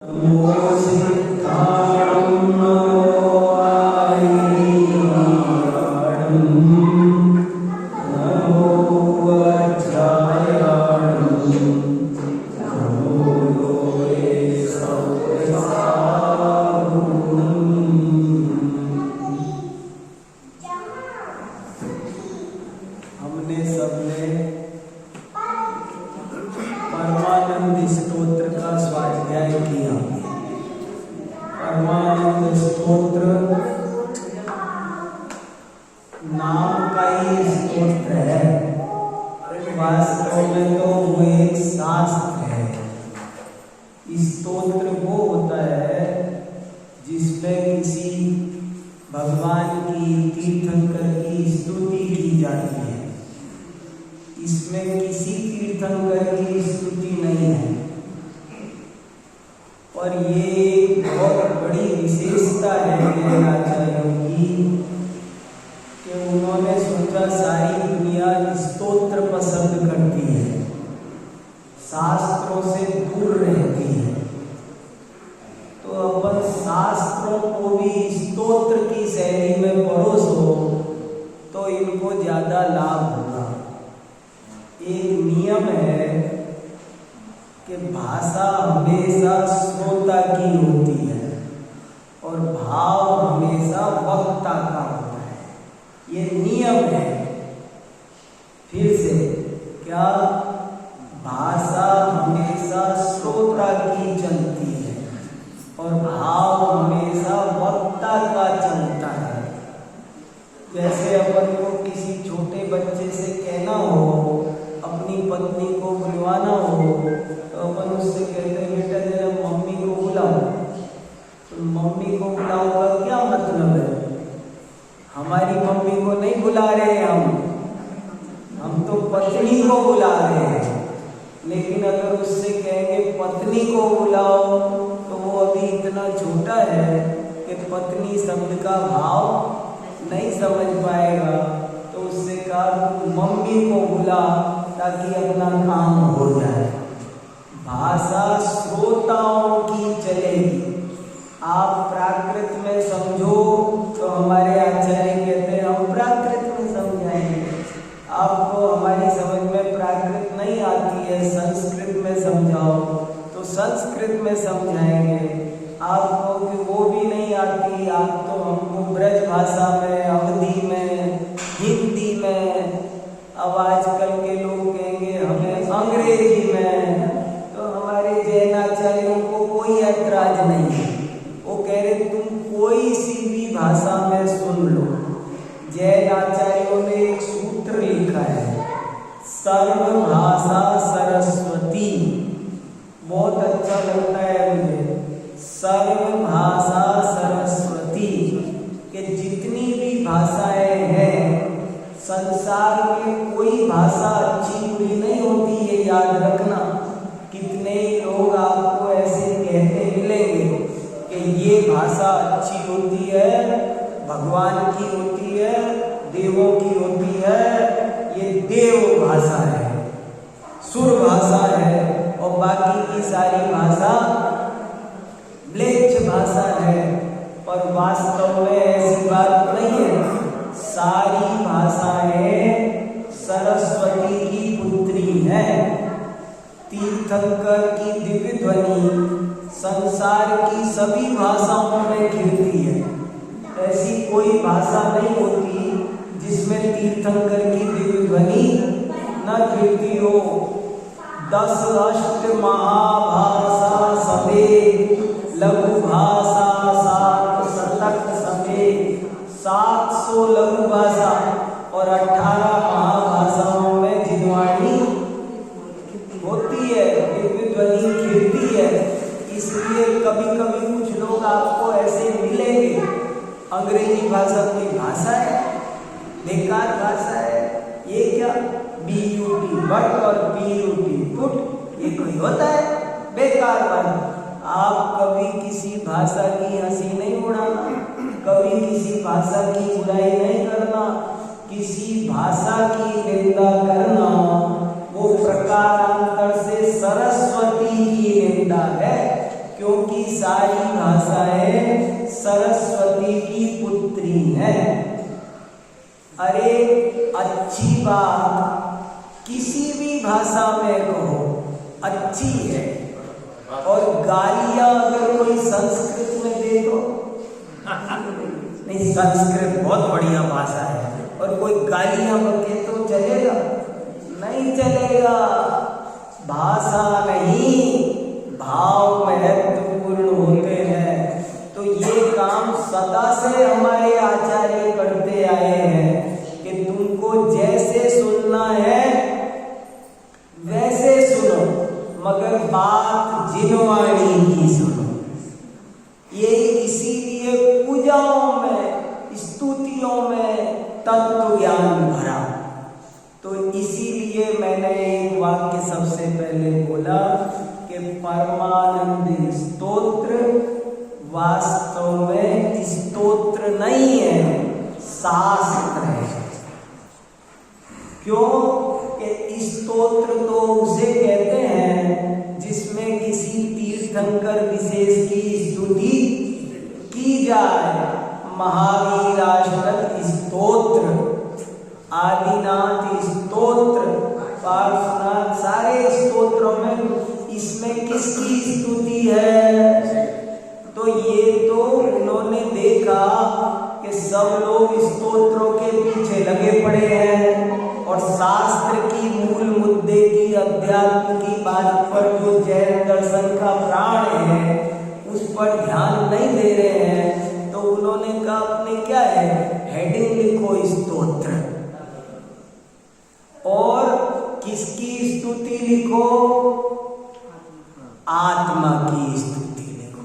नमो सिद्धाणं नमो आयिर्वाणं नमो वज्रायणं नमो लोहे हमने सबने परमानंद स्तोत्र का स्वाध्याय किया। परमानंद स्तोत्र नाम का ही स्तोत्र है, वास्तव में तो वो एक शास्त्र है। स्तोत्र वो होता है जिसमें किसी भगवान की, तीर्थंकर की स्तुति की जाती है। इसमें किसी तीर्थंकर की स्तुति नहीं है, और ये बहुत बड़ी विशेषता है आचार्यों की कि उन्होंने सोचा सारी दुनिया स्तोत्र पसंद करती है, शास्त्रों से दूर रहती है, तो अपन शास्त्रों को भी स्तोत्र की शैली में परोसो तो इनको ज्यादा लाभ होगा। एक नियम है कि भाषा हमेशा श्रोता की होती है और भाव हमेशा वक्ता का होता है। ये नियम है। फिर से क्या? भाषा हमेशा श्रोता की चलती है और भाव हमेशा वक्ता का चलता है। जैसे अपन को किसी छोटे बच्चे से कहना हो, अपनी पत्नी को बुलवाना हो, तो अपन उससे कहते हैं बेटा जरा मम्मी को बुलाओ। तो मम्मी को बुलाओ का क्या मतलब है? हमारी मम्मी को नहीं बुला रहे हम तो पत्नी को बुला रहे हैं। लेकिन अगर उससे कहेंगे पत्नी को बुलाओ तो वो अभी इतना छोटा है कि पत्नी शब्द का भाव नहीं समझ पाएगा। तो उससे कहा मम्मी को बुला ताकि अपना काम हो जाए। भाषा श्रोताओं की चलेगी। आप प्राकृत में समझो तो हमारे आचार्य कहते हैं हम प्राकृत में समझाएंगे। आपको हमारी समझ में प्राकृत नहीं आती है, संस्कृत में समझाओ तो संस्कृत में समझाएंगे। आपको कि वो भी नहीं आती, आप तो हमको ब्रज भाषा में, अवधी में, हिंदी में, अब आजकल के लोग कहेंगे हमें अंग्रेजी में, तो हमारे जैनाचार्यों को कोई ऐतराज नहीं है। वो कह रहे तुम कोई सी भी भाषा में सुन लो। जैनाचार्यों ने एक सूत्र लिखा है, सर्व भाषा सरस्वती। बहुत अच्छा लगता है मुझे, सर्व भाषा सरस्वती, कि जितनी भी भाषाएं हैं संसार में कोई भाषा अच्छी बुरी नहीं होती, ये याद रखना। कितने लोग आपको ऐसे कहते मिलेंगे कि ये भाषा अच्छी होती है, भगवान की होती है, देवों की होती है, ये देव भाषा है, सुर भाषा है, और बाकी की सारी भाषा म्लेच्छ भाषा है। पर वास्तव में ऐसी बात नहीं है। सारी भाषाएं सरस्वती की पुत्री हैं। तीर्थंकर की दिव्य ध्वनि संसार की सभी भाषाओं में घिरती है। ऐसी कोई भाषा नहीं होती जिसमें तीर्थंकर की दिव्य ध्वनि न घिरती हो। 10 अष्ट महाभाषा सभे, लघु भाषा 7 शतक सभे, 700 लघु भाषा और 18 महाभाषाओं में जिनवाणी होती है, दिव्य ध्वनि घिरती है। इसलिए कभी कभी कुछ लोग आपको ऐसे मिलेंगे, अंग्रेजी भाषा कोई भाषा है, बेकार भाषा है, ये क्या BUT बट और PUT पुट, ये कोई होता है? बेकार बात। आप कभी किसी भाषा की हंसी नहीं उड़ाना, कभी किसी भाषा की बुराई नहीं करना, किसी भाषा की निंदा करना वो प्रकारांतर से सरस्वती की निंदा है। क्योंकि सारी भाषाएं सरस्वती की पुत्री हैं। अरे अच्छी बात किसी भी भाषा में कहो अच्छी है, और गालियां अगर कोई संस्कृत में दे दो, नहीं संस्कृत बहुत बढ़िया भाषा है, और कोई गालियां बके तो चलेगा? नहीं चलेगा। भाषा नहीं, भाव महत्वपूर्ण होते हैं। तो ये काम सदा से हमारे आचार्य करते आए हैं कि तुमको जैसे सुनना है वैसे सुनो, मगर बात जिनवाणी की सुनो। ये इसीलिए पूजाओं में, स्तुतियों में तत्व ज्ञान भरा। तो इसीलिए मैंने एक वाक्य सबसे पहले बोला कि परमानंद स्तोत्र वास्तव में स्तोत्र नहीं है, शास्त्र है। क्यों कि स्तोत्र तो उसे कहते हैं जिसमें किसी तीर्थंकर विशेष की स्तुति की जाए। महावीर अष्टक स्तोत्र, आदिनाथ स्तोत्र, पार्श्वनाथ, सारे स्तोत्रों में इसमें किसकी स्तुति है? तो ये तो उन्होंने देखा कि सब लोग स्तोत्रों के पीछे लगे पड़े हैं, और शास्त्र की मूल मुद्दे की, अध्यात्म की बात पर जो जैन दर्शन का प्राण है उस पर ध्यान नहीं दे रहे हैं। तो उन्होंने कहा अपने क्या है, हेडिंग लिखो स्तोत्र, और किसकी स्तुति लिखो? आत्मा की स्तुति लिखो।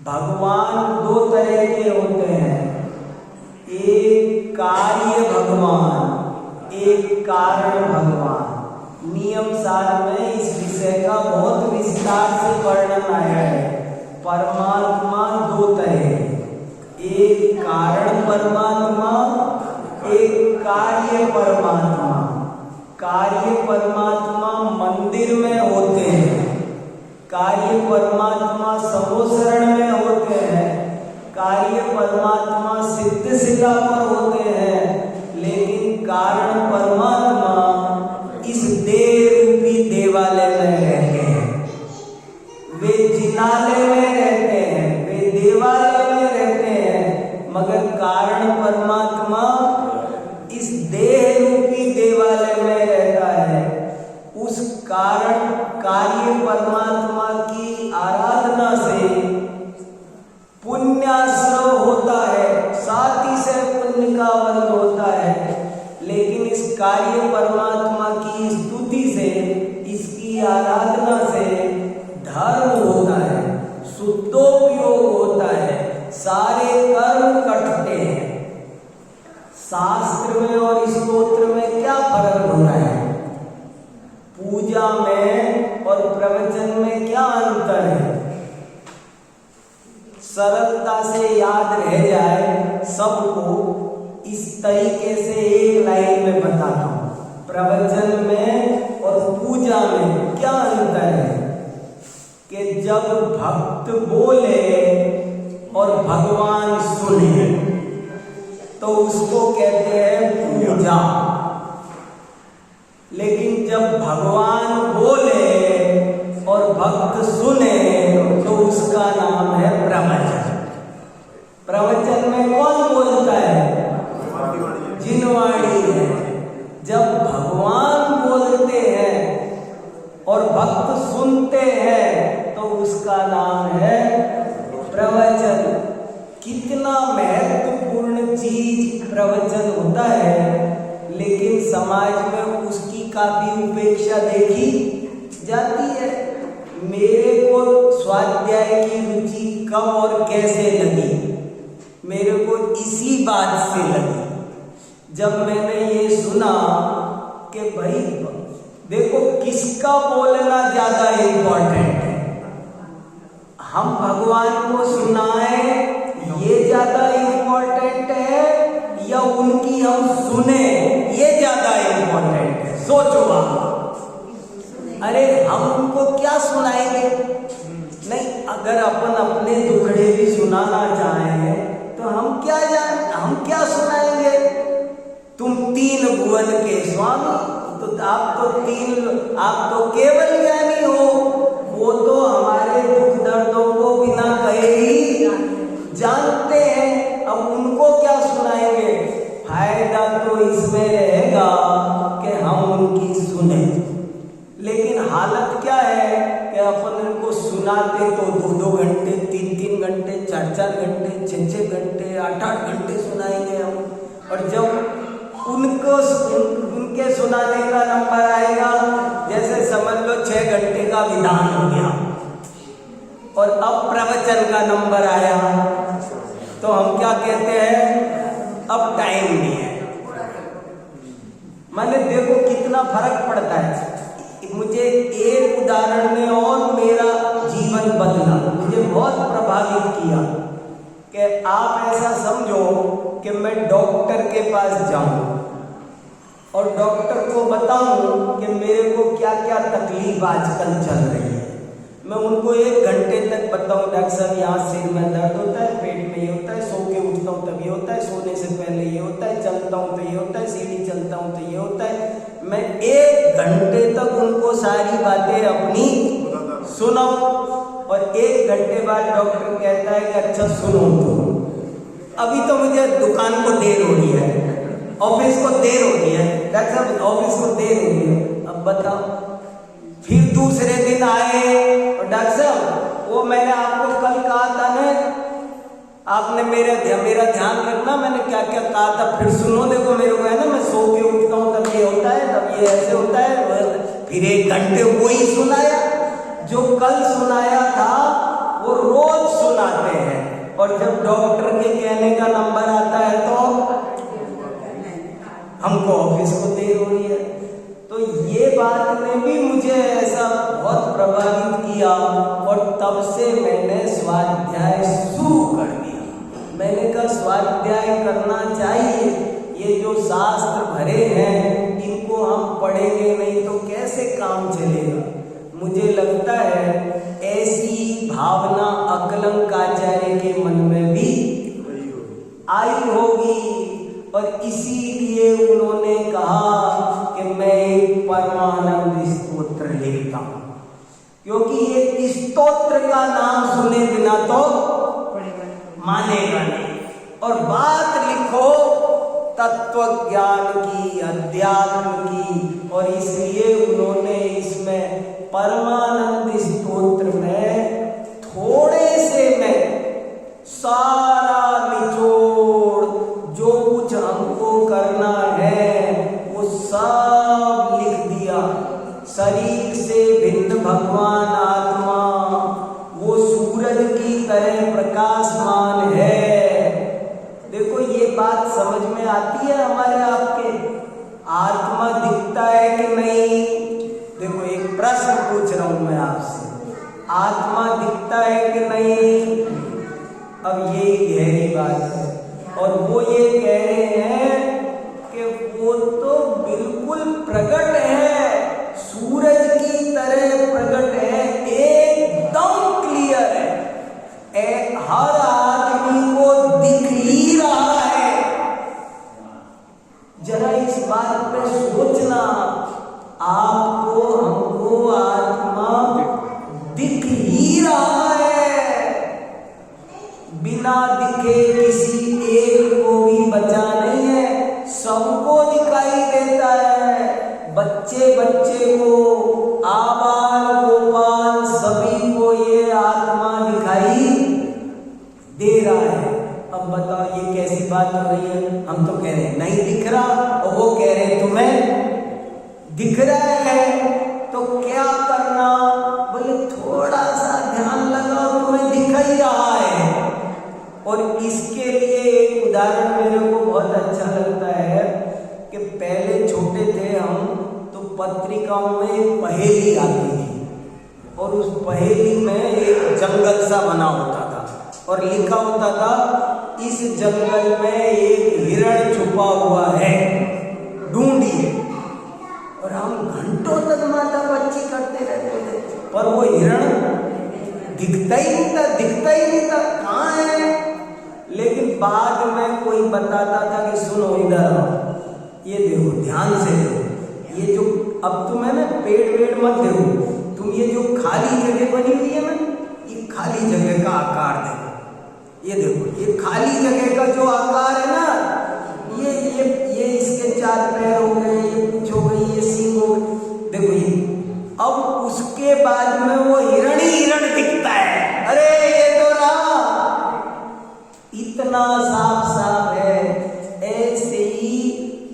भगवान दो तरह के होते हैं, एक कार्य भगवान, एक कारण भगवान। नियम सार में इस विषय का बहुत विस्तार से वर्णन आया है। परमात्मा दो तरह, एक कारण परमात्मा, एक कार्य परमात्मा। कार्य परमात्मा मंदिर में होते हैं, कार्य परमात्मा समोसरण में होते हैं, कार्य परमात्मा सिद्ध शिला पर होते हैं, लेकिन कारण परमात्मा इस देह रूपी देवालय में रहते हैं। वे जिनालय में रहते हैं, वे देवालय में रहते हैं, मगर कारण परमात्मा इस देह रूपी देवालय में रहता है। उस कारण कार्य परमात्मा की आराधना से पुण्याश्रव होता है, साथ ही से पुण्य का बंध होता है। लेकिन इस कार्य परमात्मा की स्तुति से, इसकी आराधना से धर्म होता है, शुद्धोपयोग होता है, सारे कर्म कटते हैं। शास्त्र में और स्तोत्र में क्या फर्क होता है? पूजा में और प्रवचन में क्या अंतर है? सरलता से याद रह जाए सबको, इस तरीके से एक लाइन में बताता हूं। प्रवचन में और पूजा में क्या अंतर है कि जब भक्त बोले और भगवान सुने तो उसको कहते हैं पूजा, लेकिन जब भगवान बोले और भक्त सुने तो उसका नाम है प्रवचन। प्रवचन में कौन बोलता है? जिनवाणी है। जब भगवान बोलते हैं और भक्त सुनते हैं तो उसका नाम है प्रवचन। कितना महत्वपूर्ण चीज प्रवचन होता है, लेकिन समाज में उसकी काफी उपेक्षा देखी जाती है। मेरे को स्वाध्याय की रुचि कब और कैसे लगी? मेरे को इसी बात से लगी जब मैंने ये सुना कि भाई देखो किसका बोलना ज्यादा इम्पोर्टेंट है, हम भगवान को सुनाएं ये ज्यादा इम्पोर्टेंट है या उनकी हम सुने ये ज्यादा इम्पोर्टेंट है? सोचो आप। अरे हम उनको क्या सुनाएंगे? नहीं, अगर अपन अपने दुखड़े भी सुनाना चाहें तो हम क्या सुनाएंगे? तुम 3 भुवन के स्वामी, तो आप तो केवल ज्ञानी हो। वो तो हमारे दुख दर्दों को बिना कहे ही जानते हैं, अब उनको क्या सुनाएंगे? फायदा तो इसमें रहेगा कि हम उनकी सुने, लेकिन हालत क्या है कि अपन उनको सुनाते तो 2-2 घंटे, 3-3 घंटे, 4-4 घंटे, 6-6 घंटे, 8-8 घंटे सुनाएंगे हम। और जब उनके सुनाने का नंबर आएगा, जैसे समझ लो 6 घंटे का विधान हो गया और अब प्रवचन का नंबर आया, तो हम क्या कहते हैं? अब टाइम नहीं है। मैंने देखो कितना फर्क पड़ता है। मुझे एक उदाहरण में और मेरा जीवन बदला, मुझे बहुत प्रभावित किया कि आप ऐसा समझो कि मैं डॉक्टर के पास जाऊं और डॉक्टर को बताऊं कि मेरे को क्या क्या तकलीफ आजकल चल रही है। मैं उनको 1 घंटे तक बताऊं, डॉक्टर साहब यहाँ सिर में दर्द होता है, पेट में ये होता है, सो के उठता हूँ तब ये होता है, सोने से पहले ये होता है, चलता हूँ तो ये होता है, सीढ़ी चलता हूँ तो ये होता है। मैं 1 घंटे तक उनको सारी बातें अपनी सुनाऊं और 1 घंटे बाद डॉक्टर कहता है कि अच्छा सुनो, तो अभी तो मुझे दुकान को देर हो रही है, ऑफिस को देर हो रही है, डॉक्टर साहब ऑफिस को देर हो रही है, अब बताओ। फिर दूसरे दिन आए और डॉक्टर साहब वो मैंने आपको कल कहा था ना, आपने मेरा ध्यान रखना, मैंने क्या क्या कहा था, फिर सुनो, देखो मेरे को है ना, मैं सो के उठता हूँ तब ये होता है, तब ये ऐसे होता है। फिर 1 घंटे वही सुनाया जो कल सुनाया था, वो रोज सुनाते हैं। और जब डॉक्टर के कहने का नंबर आता है तो हमको ऑफिस को देर हो रही है। तो ये बात ने भी मुझे ऐसा बहुत प्रभावित किया और तब से मैंने स्वाध्याय शुरू कर दिया। मैंने कहा स्वाध्याय करना चाहिए, ये जो शास्त्र भरे हैं इनको हम पढ़ेंगे नहीं तो कैसे काम चलेगा। मुझे लगता है ऐसी भावना अकलंकाचार्य के मन में भी आई होगी और इसीलिए उन्होंने कहा कि मैं एक परमानंद स्तोत्र लिखता हूं, क्योंकि ये स्तोत्र का नाम सुने बिना तो मानेगा नहीं। और बात लिखो तत्व ज्ञान की, अध्यात्म की, और इसलिए उन्होंने इसमें परमानंद स्तोत्र में थोड़े से में सारा निचोड़ जो कुछ हमको करना है वो सब लिख दिया। शरीर से भिन्न भगवान आत्मा वो सूरज की तरह प्रकाशमान है। देखो ये बात समझ में आती है हमारे आपके? आत्मा दिखता है कि नहीं? देखो एक प्रश्न पूछ रहा हूं मैं आपसे, आत्मा दिखता है कि नहीं? अब ये गहरी बात है। और वो ये कह रहे हैं कि वो तो बिल्कुल प्रकट है, सूरज की तरह प्रकट है, एकदम क्लियर है, हर आदमी को दिख ही रहा है। जरा इस बात पे सोचना, आपको हमको आत्मा दिख ही रहा है, बिना दिखे किसी एक को भी बचा नहीं है, सबको दिखाई देता है। बच्चे बच्चे को, आबाल गोपाल सभी को ये आत्मा दिखाई दे रहा है। अब बताओ ये कैसी बात हो रही है? हम तो कह रहे हैं नहीं दिख रहा और वो कह रहे हैं तुम्हें दिख रहा है, तो क्या करना? बोले थोड़ा सा ध्यान लगाओ, तुम्हें दिख ही रहा है। और इसके लिए एक उदाहरण मेरे को बहुत अच्छा लगता है कि पहले छोटे थे हम तो पत्रिकाओं में एक पहेली आती थी और उस पहेली में एक जंगल सा बना होता था और लिखा होता था इस जंगल में एक हिरण छुपा हुआ है, ढूंढिए। और हम घंटों तक माता बच्ची करते रहते थे पर वो हिरण दिखता ही नहीं था कहाँ है। लेकिन बाद में कोई बताता था कि सुनो इधर आओ, ये देखो ध्यान से देखो, ये जो अब तुम्हें ना पेड़ मत देखो, तुम ये जो खाली जगह बनी हुई है ना, ये खाली जगह का आकार देखो, ये देखो ये खाली जगह का जो आकार है ना, ये इसके 4 पैर हो गए, ये पूंछ हो गई, ये सींग हो गई, देखो ये। अब उसके बाद में वो हिरण ही हिरण दिखता है, अरे ये तो रहा, इतना साफ है। ऐसे ही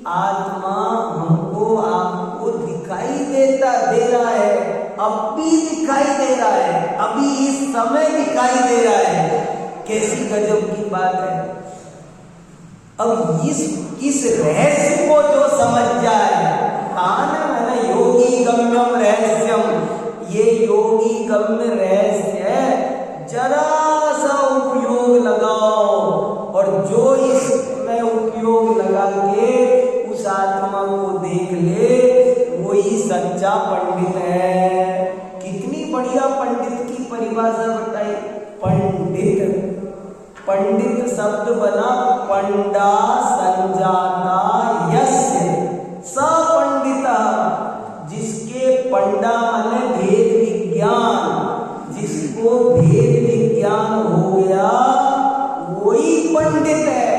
आत्मा हमको आपको दिखाई दे रहा है, अब भी दिखाई दे रहा है, अभी इस समय दिखाई दे रहा है। कैसी गजब की बात है। अब इस रहस्य को जो समझ जाए, कहा ना मैंने योगी गम्यम रहस्यम, ये योगी गम्य रहस्य है, जरा सा उपयोग लगाओ, और जो इसमें उपयोग लगा के उस आत्मा को देख ले, वही सच्चा पंडित है। कितनी बढ़िया पंडित की परिभाषा बताई। पंडित शब्द बना पंडा संजाता यस्य स पंडिता, जिसके पंडा माने भेद विज्ञान, जिसको भेद विज्ञान हो गया वही पंडित है।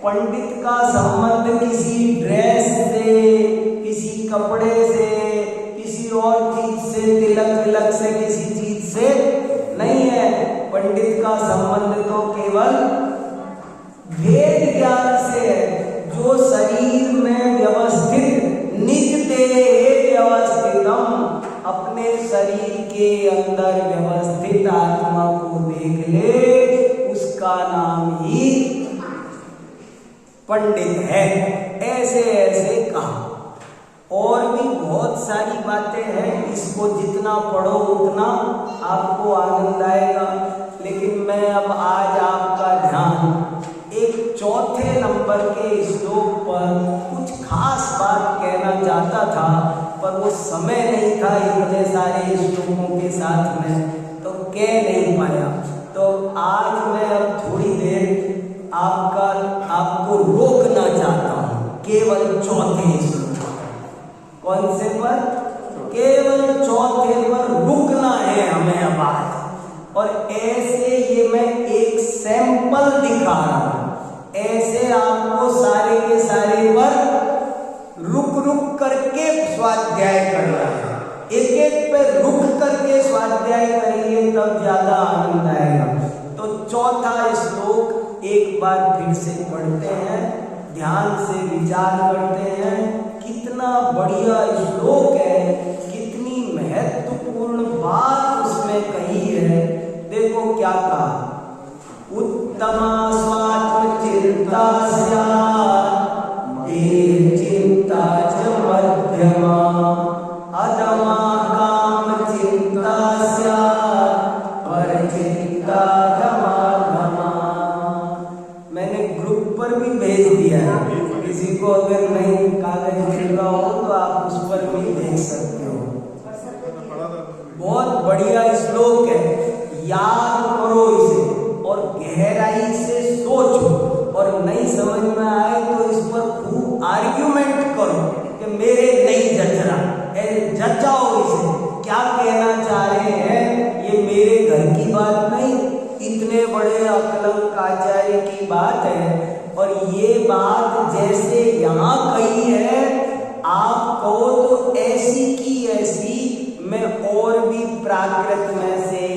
पंडित का संबंध किसी ड्रेस से, किसी कपड़े से, किसी और चीज से, तिलक विलक से, किसी चीज से नहीं है। पंडित का संबंध तो केवल भेद ज्ञान से है, जो शरीर में व्यवस्थित निज देहे व्यवस्थितम, अपने शरीर के अंदर व्यवस्थित आत्मा को देख ले, उसका नाम ही पंडित है। ऐसे कहा। और भी बहुत सारी बातें हैं, इसको जितना पढ़ो उतना आपको आनंद आएगा। लेकिन मैं अब आज आपका ध्यान एक चौथे नंबर के श्लोक पर कुछ खास बात कहना चाहता था, पर वो समय नहीं था इतने सारे श्लोकों के साथ में, तो कह नहीं पाया। तो आज मैं अब थोड़ी देर आपको रोकना चाहता हूँ, केवल चौथे श्लोक। कौन से पर? केवल चौथे पर रुकना है हमें अब आज। और ऐसे ये मैं एक सैंपल दिखा रहा हूं, ऐसे आपको सारे के सारे पर रुक करके स्वाध्याय करना है। एक एक पे रुक करके स्वाध्याय करेंगे तब ज्यादा आनंद आएगा। तो चौथा श्लोक एक बार फिर से पढ़ते हैं, ध्यान से विचार करते हैं। कितना बढ़िया श्लोक है, कितनी महत्वपूर्ण बात उसमें कही है। देखो क्या कहा, उत्तमा स्वात्म चिंता देह चिंता च मध्यमा, अधमा काम चिंता पर चिंता धमा। मैंने ग्रुप पर भी भेज दिया है, किसी को अगर नहीं कागज मिल रहा हो तो आप उस पर भी देख सकते हो। बहुत बढ़िया श्लोक है, याद करो इसे और गहराई से सोचो, और नहीं समझ में आए तो इस पर खूब आर्ग्यूमेंट करो कि मेरे नहीं जच रहा, जचाओ इसे, क्या कहना चाह रहे हैं। ये मेरे घर की बात नहीं, इतने बड़े अकलंक आचार्य की बात है। और ये बात जैसे यहाँ कही है, आप कहो तो ऐसी की ऐसी मैं और भी प्राकृत में से,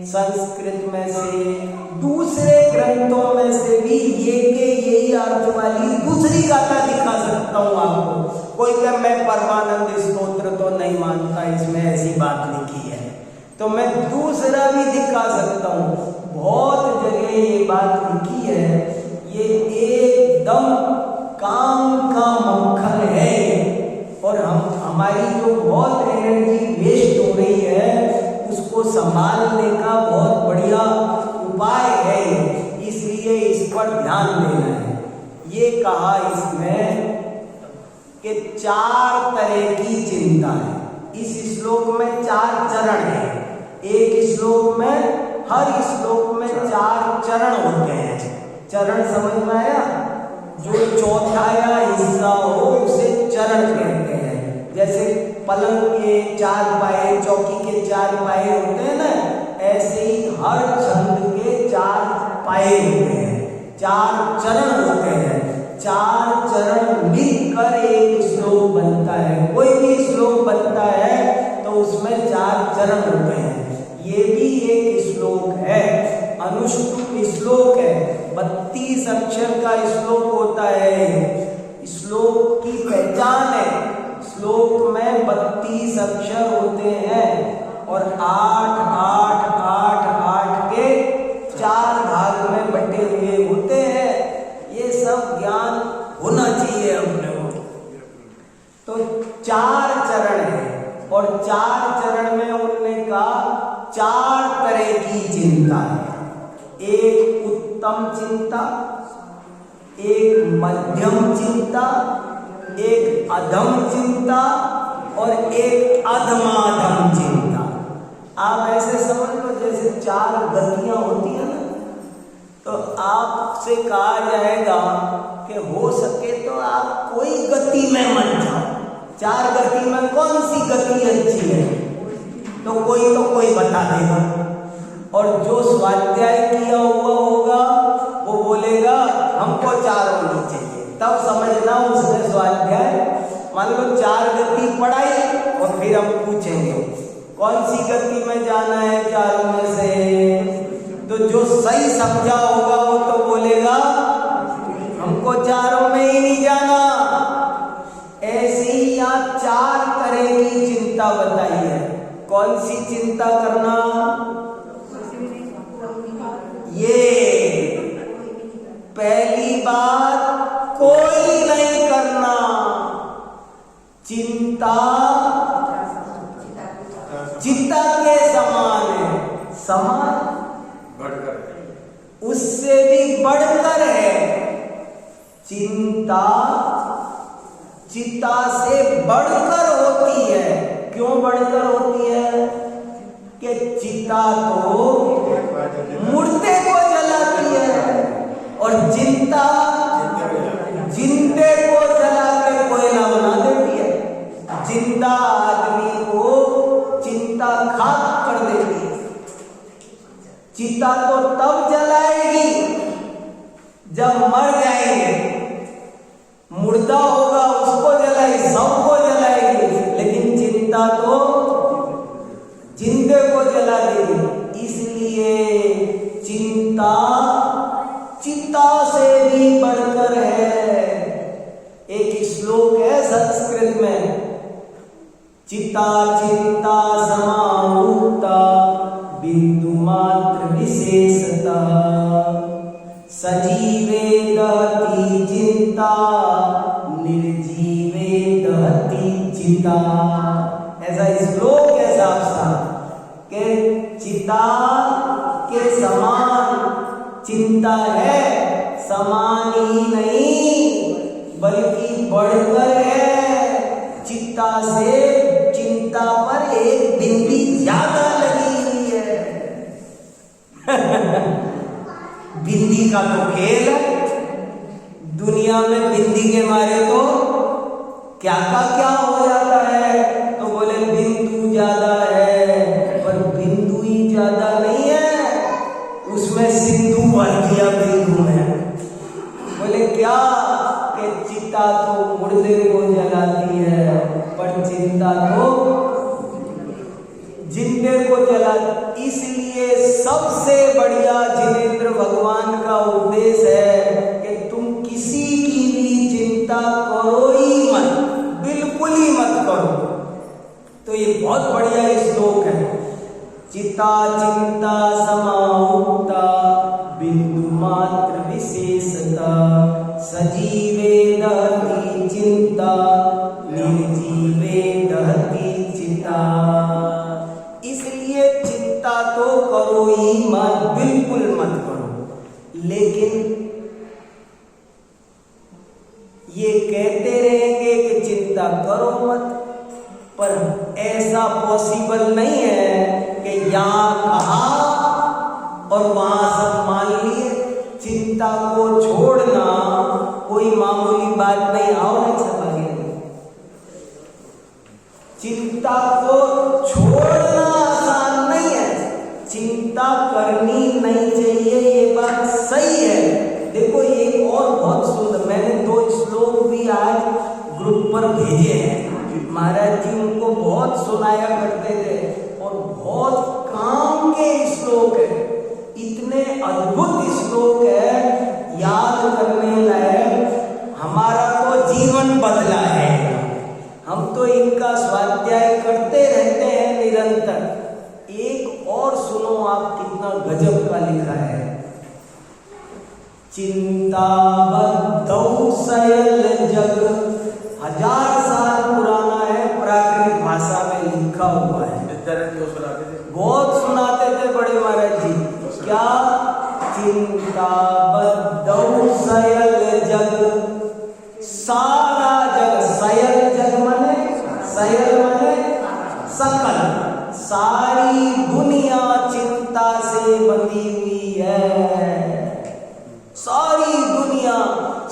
संस्कृत में से, दूसरे ग्रंथों में से भी ये के यही अर्थ वाली दूसरी गाथा दिखा सकता हूँ आपको। कोई क्या मैं परमानंद स्तोत्र तो नहीं मानता, इसमें ऐसी बात लिखी है, तो मैं दूसरा भी दिखा सकता हूँ। बहुत जगह ये बात लिखी है, ये एकदम काम का मक्खन है। और हमारी जो बहुत एनर्जी वेस्ट हो रही है, उसको संभालने का बहुत बढ़िया उपाय है, इसलिए इस पर ध्यान देना है। ये कहा इसमें कि 4 तरह की चिंता है। इस श्लोक में 4 चरण है। एक श्लोक में, हर श्लोक में 4 चरण होते हैं। चरण समझ में आया? जो चौथा या हिस्सा हो उसे चरण कहते हैं। जैसे पलंग के 4 पाए, चौकी के 4 पाए होते हैं ना, ऐसे ही हर छंद के 4 पाए होते हैं, 4 चरण होते हैं। 4 चरण मिलकर एक श्लोक बनता है। कोई भी श्लोक बनता है तो उसमें 4 चरण होते हैं। ये भी एक श्लोक है, अनुष्टुप श्लोक है, 32 अक्षर का श्लोक होता है। श्लोक की पहचान है, श्लोक में 32 अक्षर होते हैं और 8 8 8 8 के 4 भाग में बटे हुए होते हैं। ये सब ज्ञान होना चाहिए अपने को। तो 4 चरण है और 4 चरण में उन्होंने कहा 4 तरह की चिंता है। एक उत्तम चिंता, एक मध्यम चिंता, एक अधम चिंता और एक अधमाधम चिंता। आप ऐसे समझ लो जैसे 4 गतियां होती है ना, तो आपसे कहा जाएगा कि हो सके तो आप कोई गति में मत जाओ। 4 गति में कौन सी गति अच्छी है, तो कोई बता देगा। और जो स्वाध्याय किया हुआ होगा वो बोलेगा हमको 4 होनी चाहिए, तब समझना उसने स्वाध्याय। मान लो 4 गति पढ़ाई और फिर हम पूछेंगे कौन सी गति में जाना है 4 में से, तो जो सही समझा होगा वो तो बोलेगा हमको 4 में ही नहीं जाना। ऐसे ही यहाँ 4 तरह की चिंता बताई है। कौन सी चिंता करना? ये पहली बात, कोई नहीं करना। चिंता चिता के समान है, समान उससे भी बढ़कर है। चिंता चिता से बढ़कर होती है। क्यों बढ़कर होती है? कि चिता तो मुर्दे को जलाती है और चिंता जिंदे को जला के कोयला बना देती है। जिंदा आदमी को चिंता खाक कर देती है। चिता तो तब जलाएगी जब मर जाएंगे, मुर्दा होगा उसको जलाएगी, सबको जलाएगी, लेकिन चिंता तो जिंदे को जला देगी। इसलिए चिंता चिता से भी बढ़कर है। एक श्लोक है संस्कृत में, चिता चिंता समाहुक्ता बिंदु मात्र विशेषता सजीवे दहति चिंता निर्जीवे दहति चिता। ऐसा श्लोक है साफ साफ के चिता के समान चिंता है, समान ही नहीं बल्कि बढ़कर है। चिता से चिंता पर एक बिंदी ज्यादा लगी हुई है। बिंदी का तो खेल है, दुनिया में बिंदी के मारे तो क्या का क्या हो जाता है। तो बोले बिंदु ज्यादा है, पर बिंदु ही ज्यादा नहीं है, उसमें सिंधु भर दिया बिंदु में। बोले क्या कि चिता तो मुर्दे को जलाती है, पर चिंता तो जिंदे को जला। इसलिए सबसे बढ़िया जिनेंद्र भगवान का उपदेश है कि तुम किसी की भी चिंता करो ही मत, बिल्कुल ही मत करो। तो ये बहुत बढ़िया श्लोक है। चिता चिंता समाहुक्ता बिंदु मात्र विशेषता सजीवे दहति चिंता निर्जीवे दहति चिता। इसलिए चिंता तो करो ही मत, बिल्कुल मत करो। लेकिन ये कहते रहेंगे कि चिंता करो मत, पर ऐसा पॉसिबल नहीं है कि यहाँ कहा और वहां सब मान लिए। चिंता को छोड़ना कोई मामूली बात नहीं। आओ ना सब आगे। चिंता को छोड़ना आसान नहीं है, चिंता करनी नहीं चाहिए, ये बात सही है। देखो एक और बहुत सुंदर, मैंने 2 श्लोक भी आज ग्रुप पर भेजे हैं। महाराज जी उनको बहुत सुनाया करते थे और बहुत काम के श्लोक है, इतने अद्भुत श्लोक है, याद करने लायक। हमारा तो जीवन बदला है, हम तो इनका स्वाध्याय करते रहते हैं निरंतर। एक और सुनो आप, कितना गजब का लिखा है। चिंता बद्धौ सयल जग, 1000 साल पुराना है, प्राकृत भाषा में लिखा हुआ है। बहुत सुनाते थे बड़े महाराज जी। क्या? चिंता बद्धौ सयल जग, सारा जग, सयल जग माने, सयल माने सकल, सारी दुनिया चिंता से बंधी हुई है। सारी दुनिया,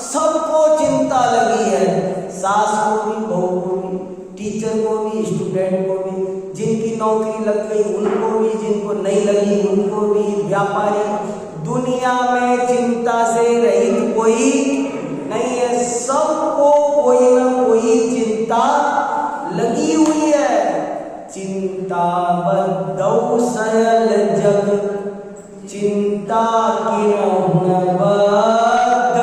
सबको चिंता लगी है, सास को भी, बहू को भी, टीचर को भी, स्टूडेंट को भी, जिनकी नौकरी लग गई उनको भी, जिनको नहीं लगी उनको भी, व्यापारी। दुनिया में चिंता से रहित कोई नहीं है, सबको कोई ना कोई चिंता लगी हुई है। चिंता बद्धौ सयल जग, चिंता किन्हु बद्ध,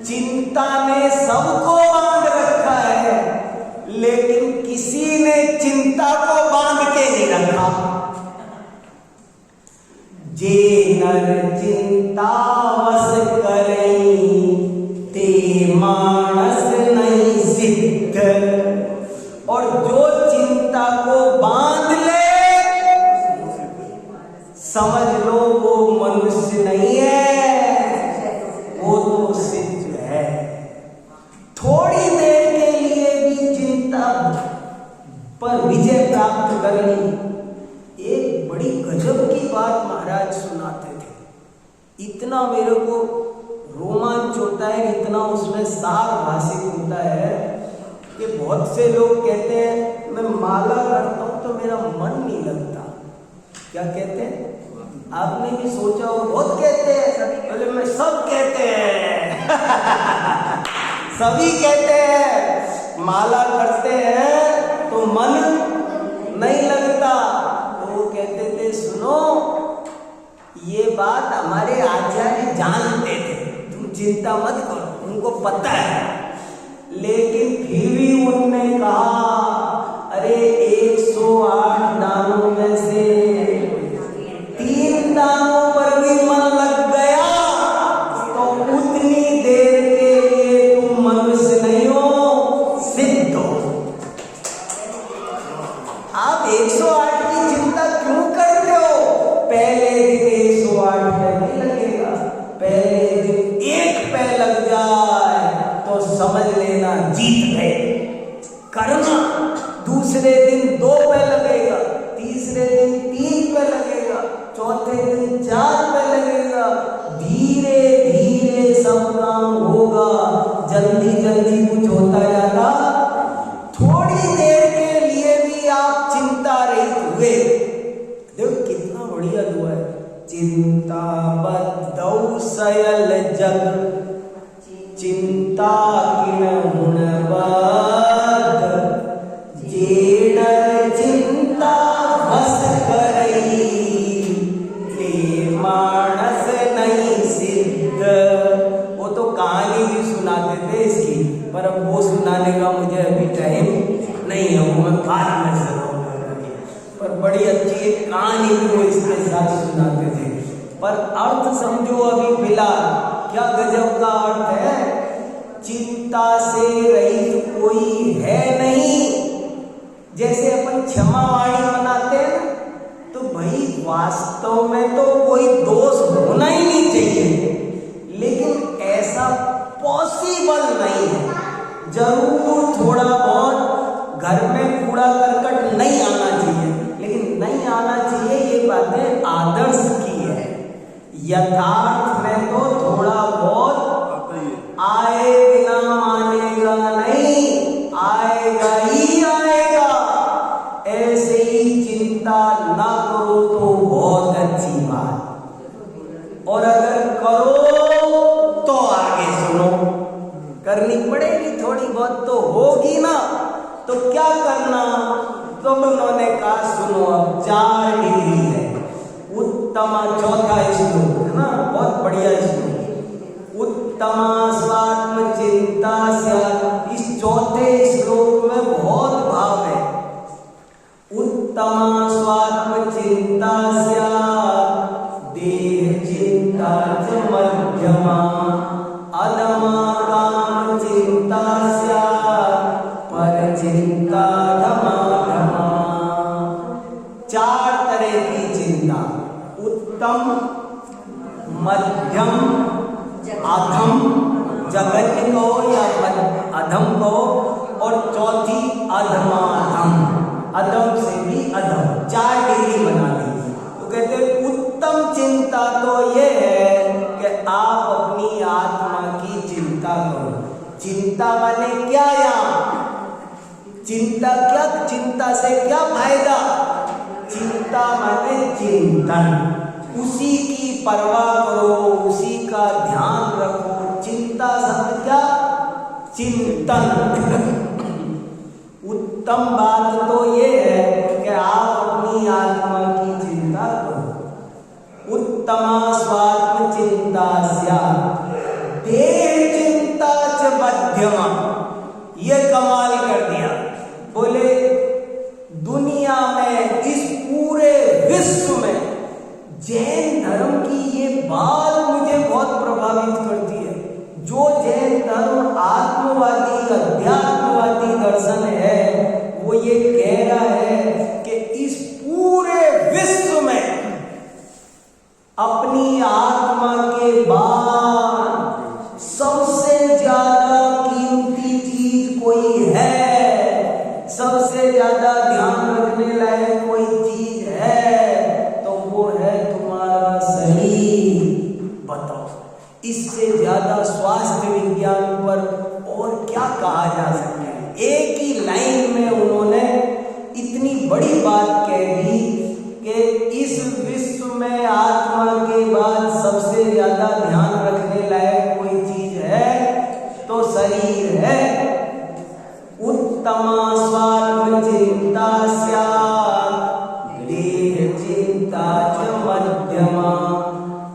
चिंता ने सबको बांध रखा है, लेकिन किसी ने चिंता को बांध के नहीं रखा। जे नर चिंता वस करई, ते मानस नहीं सिद्ध। और जो चिंता को बांध ले, समझ लो वो मनुष्य नहीं है, वो तो सिद्ध है। थोड़ी देर के लिए भी चिंता पर विजय प्राप्त करनी। एक बड़ी गजब की बात महाराज सुनाते थे, इतना मेरे को रोमांच होता है, इतना उसमें सार भाषित होता है कि बहुत से लोग कहते हैं मैं माला करता हूं तो मेरा मन नहीं लगता। क्या कहते हैं? आपने भी सोचा हो, बहुत कहते हैं, बोले मैं सब कहते हैं सभी कहते हैं माला करते हैं तो मन नहीं लगता। तो वो कहते थे सुनो, ये बात हमारे आचार्य जानते थे, तुम चिंता मत करो, उनको पता है। लेकिन फिर भी उन्होंने कहा अरे 108 दानों में से 3 दानों पर भी मन लग गया तो उतनी देर के लिए तुम मनुष्य नहीं हो, सिद्ध हो। आप 108 की चिंता क्यों करते हो? पहले दिन 108 पे नहीं लगेगा, पहले दिन 1 पे लग जाए तो समझ लेना जीत गए। करना दूसरे दिन 2 पे लगेगा, तीसरे दिन 3 पे लगेगा, चौथे दिन 4 पे लगेगा। धीरे धीरे सब काम होगा, जल्दी जल्दी कुछ होता जाता। थोड़ी देर के लिए भी आप चिंता रहित हुए। देखो कितना बढ़िया दुआ है। चिंता बद्धौ सयल जग, चिंता किन्हु बद्ध, जेडर चिंता बस करई, ते मानस नहीं सिद्ध। वो तो कहानी भी सुनाते थे इसकी, पर अब वो सुनाने का मुझे अभी टाइम नहीं है, वो मैं बाद में सुनाऊंगा। पर बड़ी अच्छी एक कहानी भी वो इसके साथ सुनाते थे। पर अर्थ समझो अभी फिलहाल, क्या गजब का अर्थ है। चिंता से रहित कोई है नहीं। जैसे अपन क्षमावाणी मनाते हैं तो भाई वास्तव में तो कोई दोष होना ही नहीं चाहिए, लेकिन ऐसा पॉसिबल नहीं है। जरूर थोड़ा बहुत घर में कूड़ा करकट नहीं आना चाहिए, लेकिन नहीं आना यथार्थ में तो थोड़ा बहुत आए बिना मानेगा नहीं, आएगा ही आएगा। ऐसे ही चिंता ना करो तो बहुत अच्छी बात, और अगर करो तो आगे सुनो, करनी पड़ेगी थोड़ी बहुत तो होगी ना। तो क्या करना, तो उन्होंने कहा सुनो, अब 4 डिग्री है। उत्तम, चौथा श्लोक है ना, बहुत बढ़िया श्लोक। उत्तमा स्वात्म चिंता स्यात्, इस चौथे श्लोक में बहुत भाव है। उत्तमा स्वात्म चिंता स्यात्, देह चिंता च मध्यमा, अधमा काम चिंता स्यात्, पर चिंता धमा धमा। 4 तरह की चिंता, उत्तम, मध्यम, अधम, जघन्य कहो या अधम कहो, और चौथी अधमाधम, अधम से भी अधम। 4 डिग्री बना दी। तो कहते हैं उत्तम चिंता तो ये है कि आप अपनी आत्मा की चिंता करो। चिंता माने क्या, यहाँ चिंता क्या, चिंता से क्या फायदा? चिंता माने चिंतन, उसी की परवाह करो, उसी का ध्यान रखो। चिंता शब्द क्या, चिंतन। उत्तम बात तो ये है कि आप अपनी आत्मा की चिंता करो। उत्तमा स्वात्म चिंता स्यात्, देह चिंता च मध्यमा। ये कमाल कर दिया। बोले दुनिया में, इस पूरे विश्व में जैन धर्म की ये बात मुझे बहुत प्रभावित करती है। जो जैन धर्म आत्मवादी, अध्यात्मवादी दर्शन है, वो ये कह रहा है कि इस पूरे विश्व में अपनी आत्मा के बाद सबसे ज्यादा कीमती चीज कोई है, सबसे ज्यादा ध्यान रखने लायक कोई चीज है, तो वो है तुम्हारा शरीर। बताओ, इससे ज्यादा स्वास्थ्य विज्ञान पर और क्या कहा जा सकता है? एक ही लाइन में उन्होंने इतनी बड़ी बात कह दी कि इस विश्व में आत्मा के बाद सबसे ज्यादा ध्यान रखने लायक कोई चीज है तो शरीर है। उत्तमा स्वात्म चिंता स्यात्, देह चिंता च मध्यमा,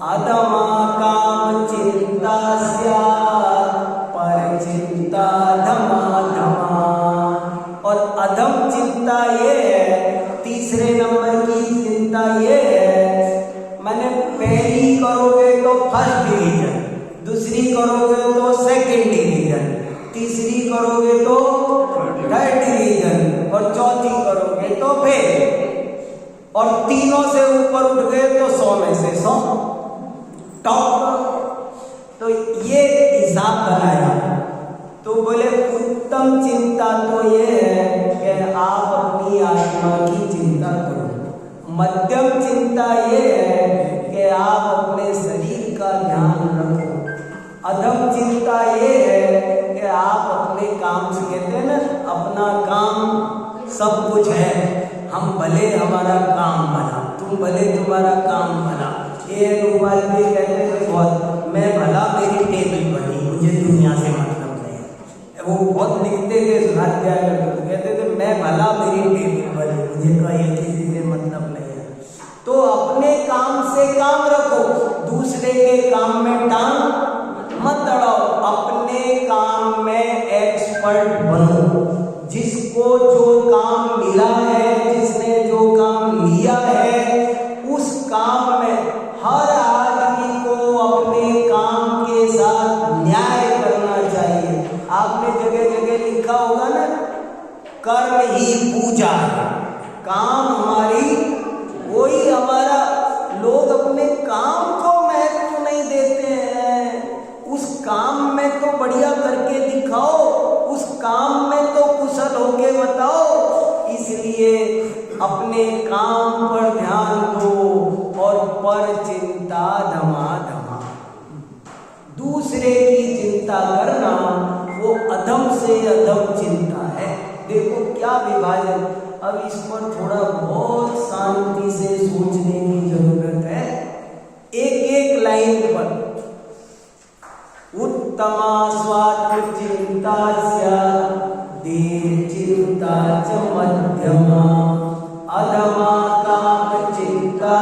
अधमा काम चिंता स्यात्, पर चिंता धमा धमा। और अधम चिंता ये है, तीसरे नंबर की चिंता ये है, मैंने पहली करोगे तो फर्स्ट डिवीजन, दूसरी करोगे तो सेकंड डिवीजन, तीसरी करोगे तो थर्ड डिवीजन, और चौथी करोगे तो फेल, और तीनों से ऊपर उठ गए तो 100 में से 100 टॉप। तो ये हिसाब बनाया। तो बोले उत्तम चिंता तो ये है कि आप अपनी आत्मा की चिंता करो। मध्यम चिंता ये है कि आप अपने शरीर का ध्यान रखो। अधम चिंता ये है कि आप अपने काम से, कहते हैं ना, अपना काम सब कुछ है, हम भले हमारा काम बना, तुम भले तुम्हारा काम बना। ये गोपाल भी कहते थे बहुत, मैं भला मेरी टेबल बनी, मुझे दुनिया से मतलब नहीं। वो बहुत लिखते थे, सुनाते कहते थे मैं भला मेरी टेबल बनी, मुझे कहीं किसी से मतलब नहीं है। तो अपने काम से काम रखो, दूसरे के काम में टांग मत अड़ाओ। अपने काम में एक्सपर्ट बनो। जिसको जो काम मिला है, जिसने जो काम लिया है, उस काम में हर आदमी को अपने काम के साथ न्याय करना चाहिए। आपने जगह जगह लिखा होगा ना, कर्म ही पूजा है। काम हमारी, वही हमारा। लोग अपने काम को महत्व नहीं देते हैं। उस काम में तो बढ़िया करके दिखाओ, उस काम में तो कुशल होके बताओ। इसलिए अपने काम पर ध्यान दो और पर चिंता धमाधमा। दूसरे की चिंता करना वो अधम से अधम चिंता है। देखो क्या विभाजन। अब इस पर थोड़ा बहुत शांति से सोचने की जरूरत है। एक एक लाइन पर उत्तमा स्वात्म चिंता देह चिंता च मध्यमा अधमा काम चिंता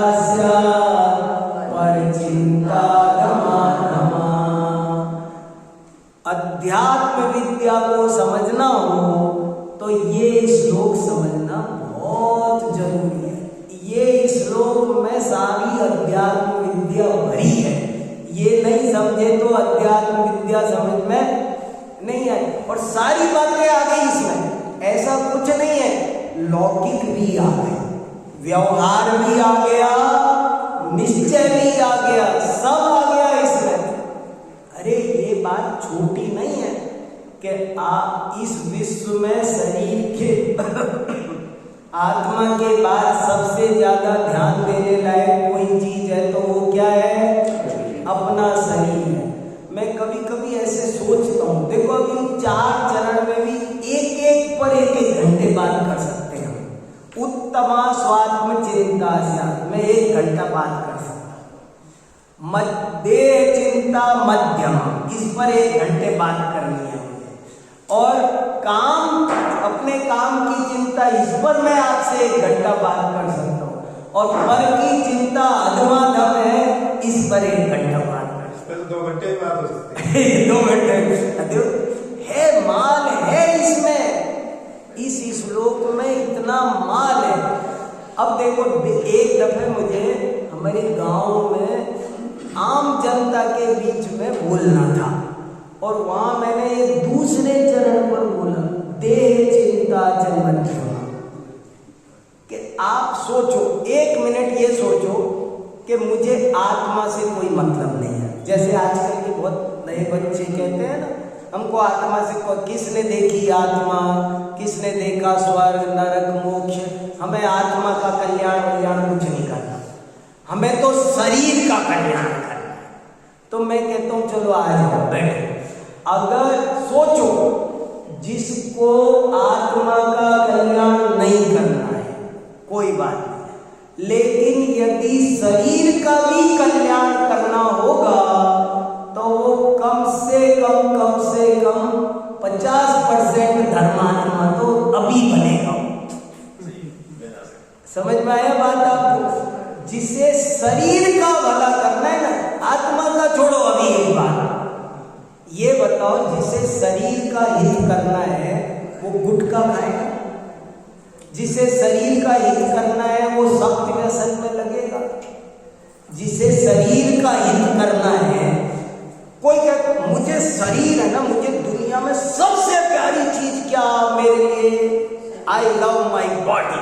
पर चिंता धमाधमा। अध्यात्म विद्या को समझना हो तो ये श्लोक समझना बहुत जरूरी है। ये श्लोक में सारी अध्यात्म विद्या भरी है। ये नहीं समझे तो अध्यात्म विद्या समझ में नहीं आए। और सारी बातें आ गई इसमें, ऐसा कुछ नहीं है। लौकिक भी आ गए, व्यवहार भी आ गया, निश्चय भी आ गया, सब आ गया इसमें। अरे ये बात छोटी नहीं है कि आप इस विश्व में शरीर के आत्मा के बाद सबसे ज्यादा ध्यान देने लायक कोई चीज है तो वो क्या है? अपना शरीर है। मैं कभी कभी ऐसे सोचता हूँ, देखो अब इन 4 चरण में भी एक एक पर एक एक घंटे बात कर सकते हैं। उत्तमा स्वात्म चिंता में 1 घंटा बात कर सकता हूँ। देह चिंता मध्यम, इस पर 1 घंटे बात करनी है। और काम, अपने काम की चिंता, इस पर मैं आपसे 1 घंटा बात कर सकता हूँ। और पर की चिंता अधमाधम है, इस पर 1 घंटा बात कर सकते हैं। 2 घंटे की बात हो सकती है। 2 घंटे है, माल है इसमें। इस श्लोक में इतना माल है। अब देखो, एक दफे मुझे हमारे गांव में आम जनता के बीच में बोलना था और वहां मैंने दूसरे चरण पर बोला, देह चिंता च मध्यमा। कि आप सोचो, 1 मिनट ये सोचो कि मुझे आत्मा से कोई मतलब नहीं है। जैसे आजकल के बहुत नए बच्चे कहते हैं ना, हमको आत्मा से किसने देखी आत्मा, किसने देखा स्वर्ग नरक मोक्ष, हमें आत्मा का कल्याण कुछ नहीं करना, हमें तो शरीर का कल्याण करना है। तो मैं कहता हूं चलो आ जाओ, बैठो। अगर सोचो, जिसको आत्मा का कल्याण नहीं करना है कोई बात नहीं, लेकिन यदि शरीर का भी कल्याण करना होगा तो वो कम से कम 50% धर्मात्मा तो अभी बनेगा। समझ में आया बात आपको? जिसे शरीर का भला करना है ना, आत्मा का छोड़ो अभी एक बात, ये बताओ, जिसे शरीर का हित करना है वो गुटखा खाएगा? जिसे शरीर का हित करना है वो सख्त व्यसन में लगेगा? जिसे शरीर का हित करना है, कोई कहता मुझे शरीर है ना, मुझे दुनिया में सबसे प्यारी चीज क्या मेरे लिए, आई लव माई बॉडी।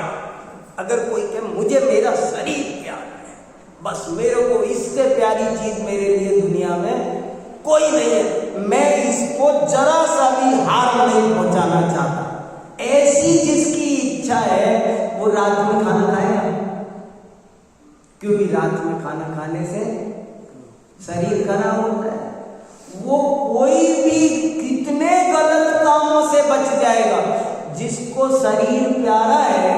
अगर कोई कहे मुझे मेरा शरीर प्यार है, बस मेरे को इससे प्यारी चीज मेरे लिए दुनिया में कोई नहीं है, मैं इसको जरा सा भी हार्म नहीं पहुंचाना चाहता। ऐसी जिसकी इच्छा है वो रात में खाना खाएगा, क्योंकि रात में खाना खाने से शरीर खराब होता है। वो कोई भी कितने गलत कामों से बच जाएगा। जिसको शरीर प्यारा है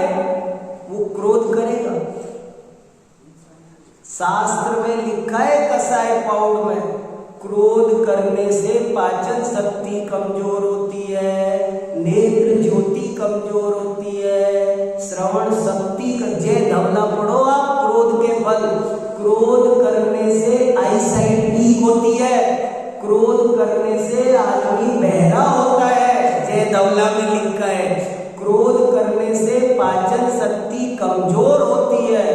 वो क्रोध करेगा। शास्त्र में लिखा है कसाय पाउड में, क्रोध करने से पाचन शक्ति कमजोर होती है, नेत्र ज्योति कमजोर होती है, श्रवण शक्ति जय धवला पढ़ो आप, क्रोध के फल। क्रोध करने से आईसाइट वीक होती है, क्रोध करने से आदमी बहरा होता है, जय धवला में लिखा है। क्रोध करने से पाचन शक्ति कमजोर होती है,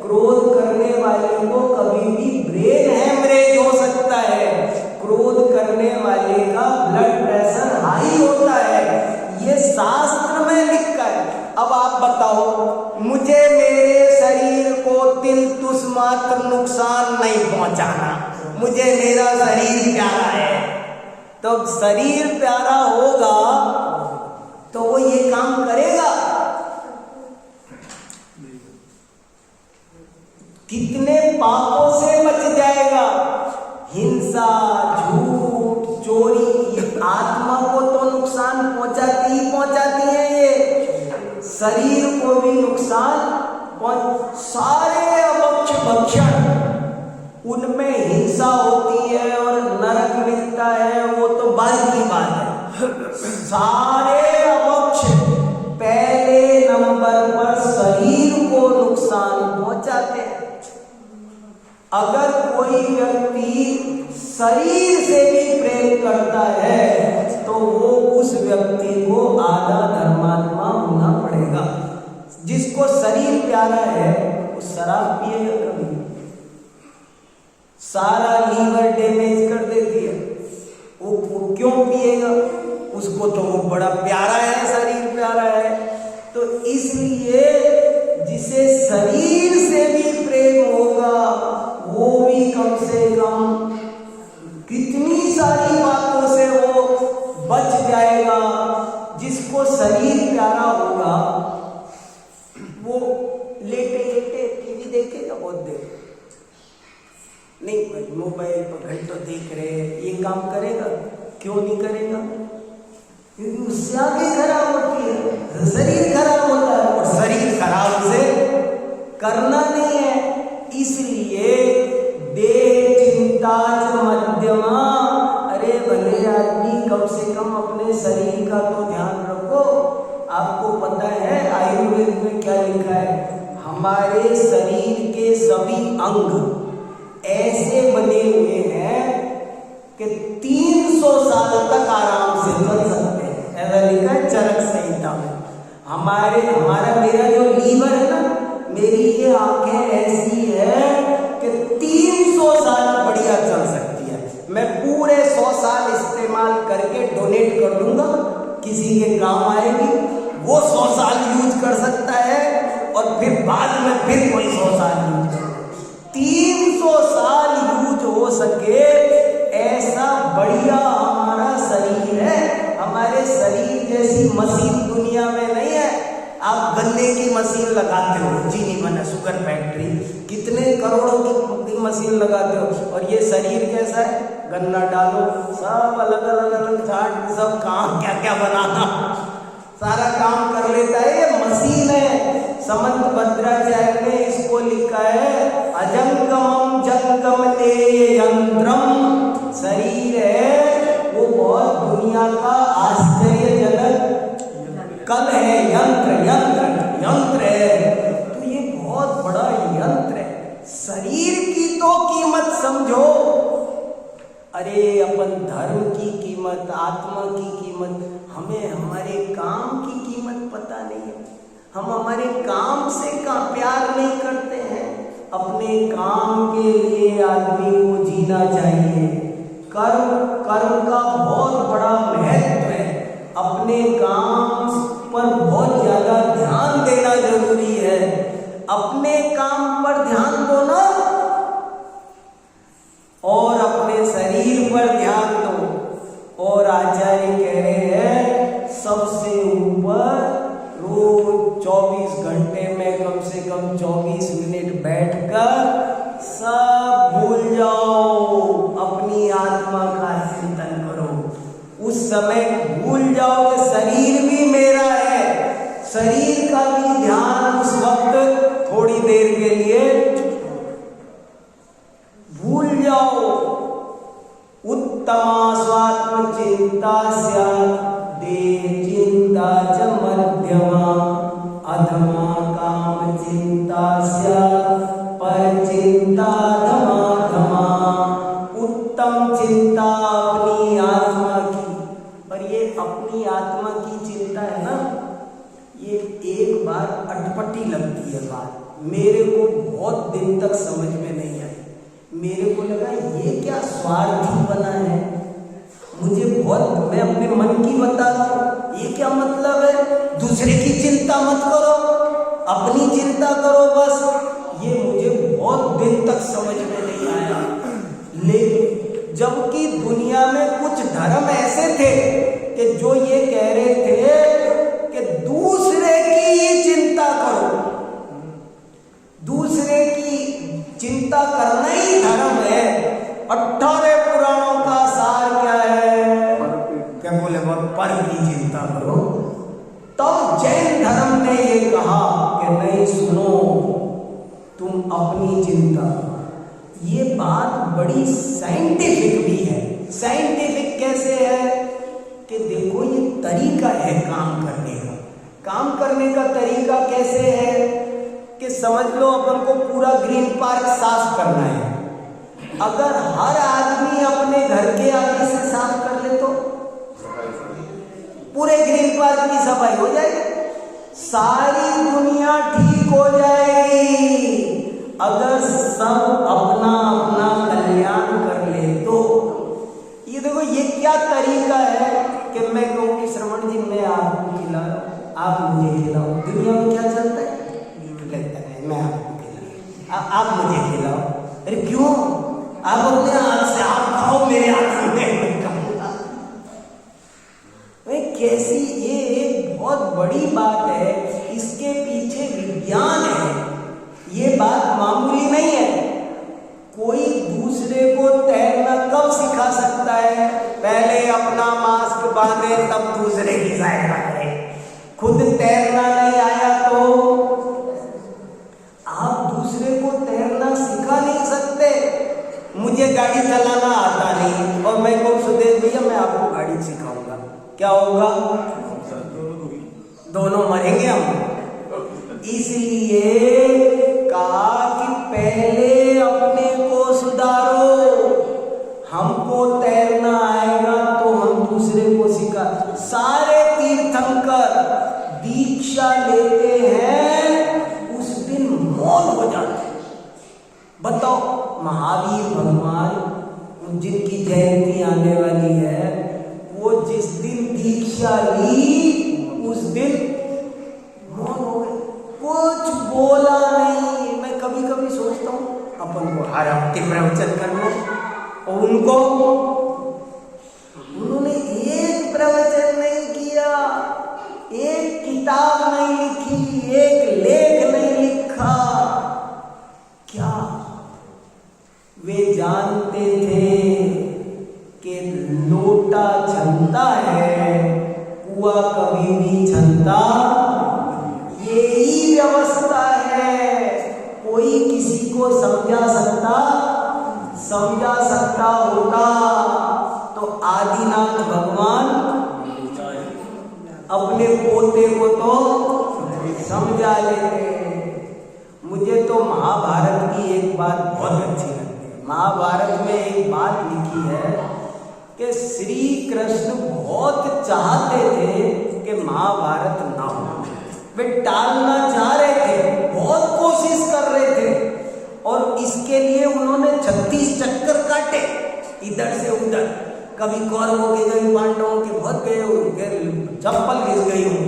क्रोध करने वाले को कभी भी ब्रेन हैमरेज हो सकता है, क्रोध करने वाले का ब्लड प्रेशर हाई होता है। ये शास्त्र में लिखा है। अब आप बताओ, मुझे मेरे शरीर को तिल तुस मात्र नुकसान नहीं पहुंचाना, मुझे मेरा शरीर प्यारा है। तो शरीर प्यारा होगा तो वो ये काम करेगा। कितने पापों से बच जाएगा। हिंसा, झूठ, चोरी, ये आत्मा को तो नुकसान पहुंचाती ही पहुंचाती है, ये शरीर को भी नुकसान सारे अभक्ष भक्षण, उनमें हिंसा होती है और नरक मिलता है, वो तो बाद की बात है। सारे अभक्ष पहले नंबर पर शरीर को नुकसान पहुंचाते हैं। अगर कोई व्यक्ति शरीर से भी प्रेम करता है तो वो उस व्यक्ति को आधा धर्मात्मा होना पड़ेगा। जिसको शरीर प्यारा है वो शराब पिएगा कभी, सारा लीवर डैमेज कर देती है, वो क्यों पिएगा? उसको तो वो बड़ा प्यारा है, शरीर प्यारा है। तो इसलिए जिसे शरीर से भी प्रेम होगा वो भी कम से कम कितनी सारी बातों से वो बच जाएगा। जिसको शरीर प्यारा होगा वो लेटे लेटे टीवी देखेगा बहुत देर, नहीं मोबाइल पर घंटों देख रहे हैं, ये काम करेगा? क्यों नहीं करेगा? क्योंकि उससे आगे खराब होती है, शरीर खराब होता है और शरीर खराब से करना नहीं है। इसलिए देह चिंता च मध्यमा, अरे भले आदमी कम से कम अपने शरीर का तो ध्यान रखो। आपको पता है आयुर्वेद में क्या लिखा है? हमारे शरीर के सभी अंग ऐसे बने हुए हैं कि 300 साल तक आराम से चल सकते हैं, ऐसा लिखा है चरक संहिता में। मेरा जो लीवर है ना, मेरी ये आंखें ऐसी है कि 300 साल बढ़िया चल सकती है। मैं पूरे 100 साल इस्तेमाल करके डोनेट कर दूंगा, किसी के काम आएगी, वो 100 साल यूज कर सकता है और फिर बाद में फिर कोई 100 साल यूज कर, 300 साल यूज हो सके ऐसा बढ़िया हमारा शरीर है। हमारे शरीर जैसी मशीन दुनिया में नहीं है। आप गन्ने की मशीन लगाते हो, चीनी बना शुगर फैक्ट्री, कितने करोड़ों की मशीन लगाते हो, और ये शरीर कैसा है? गन्ना डालो, सब अलग अलग अलग चाट, सब काम क्या क्या बनाना, सारा काम कर लेता है, ये मशीन है। समंत भद्राचार्य ने इसको लिखा है अजंगमम जंगम ले यंत्रम। शरीर है वो बहुत दुनिया का आश्चर्यजनक कल है, यंत्र यंत्र यंत्र है, तो ये बहुत बड़ा यंत्र है। शरीर की तो कीमत समझो। अरे अपन धर्म की कीमत, आत्मा की कीमत, हमें हमारे काम की कीमत पता नहीं है। हम हमारे काम से का प्यार नहीं करते हैं। अपने काम के लिए आदमी को जीना चाहिए। कर्म का बहुत बड़ा महत्व है। अपने काम पर बहुत ज्यादा ध्यान देना जरूरी है। अपने काम पर ध्यान दो ना, और अपने शरीर पर ध्यान दो। और आचार्य कह रहे हैं सबसे ऊपर रोज 24 घंटे में कम से कम 24 मिनट बैठकर सब भूल जाओ, अपनी आत्मा का चिंतन करो। उस समय भूल जाओ कि शरीर भी मेरा है, शरीर का भी ध्यान उस वक्त थोड़ी देर के लिए भूल जाओ। उत्तमा स्वात्म चिंता स्यात् देह चिंता च मध्यमा, अधमा काम चिंता स्यात् पर चिंता धमा। उत्तम चिंता अपनी आत्मा की, पर ये अपनी आत्मा की चिंता है ना, ये एक बार अटपटी लगती है बात। मेरे को बहुत दिन तक समझ में नहीं आई। मेरे को लगा ये क्या स्वार्थी बना है, मुझे बहुत, मैं अपने मन की बता दूं, ये क्या मतलब है? दूसरे की चिंता मत करो, अपनी चिंता करो बस। ये मुझे बहुत दिन तक समझ में नहीं आया। लेकिन जबकि दुनिया में कुछ धर्म ऐसे थे कि जो ये कह रहे थे कि दूसरे की चिंता करो, दूसरे की 18 पुराणों का सार क्या है? क्या बोले? पर की चिंता करो। तो जैन धर्म ने ये कहा कि नहीं, सुनो, तुम अपनी चिंता। ये बात बड़ी साइंटिफिक भी है। साइंटिफिक कैसे है कि देखो, ये तरीका है काम करने का। काम करने का तरीका कैसे है कि समझ लो, अपन को पूरा ग्रीन पार्क साफ करना है। अगर हर आदमी अपने घर के आगे से साफ कर ले तो पूरे ग्रीन पार्क की सफाई हो जाएगी, सारी दुनिया ठीक हो जाएगी। अगर सब अपना अपना कल्याण कर ले तो ये देखो, ये क्या तरीका है कि मैं कहूँ कि श्रवण जी, मैं आपको खिलाऊं, आप मुझे खिलाओ। दुनिया में क्या चलता है? मैं आपको खिलाऊं, आप मुझे खिलाओ। अरे क्यों? आप अपने हाथ से आप खाओ, मेरे हाथ में खाऊंगा। कैसी ये एक बहुत बड़ी बात है, इसके पीछे विज्ञान है। ये बात मामूली नहीं है। कोई दूसरे को तैरना कब सिखा सकता है? पहले अपना मास्क बांधे, तब दूसरे की सहायता करे। खुद तैरना नहीं आया तो आप दूसरे को तैरना सिखा नहीं सकते। मुझे गाड़ी चलाना आता नहीं और मैं कहूँ सुदेश भैया मैं आपको गाड़ी सिखाऊंगा, क्या होगा? दोनों मरेंगे हम। इसलिए कहा कि पहले अपने को सुधारो। हमको तैरना आएगा तो हम दूसरे को सिखा। सारे तीर्थंकर दीक्षा लेते हैं, उस दिन मौन हो जाते हैं। बताओ, महावीर भगवान जिनकी जयंती आने वाली है, वो जिस दिन दीक्षा ली उस दिन मौन हो गए, कुछ बोला नहीं। मैं कभी कभी सोचता हूँ अपन को हर हफ्ते प्रवचन करना, और उन्होंने एक प्रवचन नहीं किया, एक किताब नहीं लिखी, एक लेख नहीं लिखा। क्या वे जानते थे कि लोटा छनता है, कुआ कभी भी छनता? यही व्यवस्था है। कोई किसी को समझा सकता होता तो आदिनाथ भगवान अपने पोते को तो समझा लेते। मुझे तो महाभारत की एक बात बहुत अच्छी लगती है। महाभारत में एक बात लिखी है कि श्री कृष्ण बहुत चाहते थे कि महाभारत ना हो। वे टालना चाह रहे थे, बहुत कोशिश कर रहे थे, और इसके लिए उन्होंने 36 चक्कर काटे इधर से उधर। कभी कौरवों के गए, पांडवों के बहुत गए, चप्पल घिस गई हो,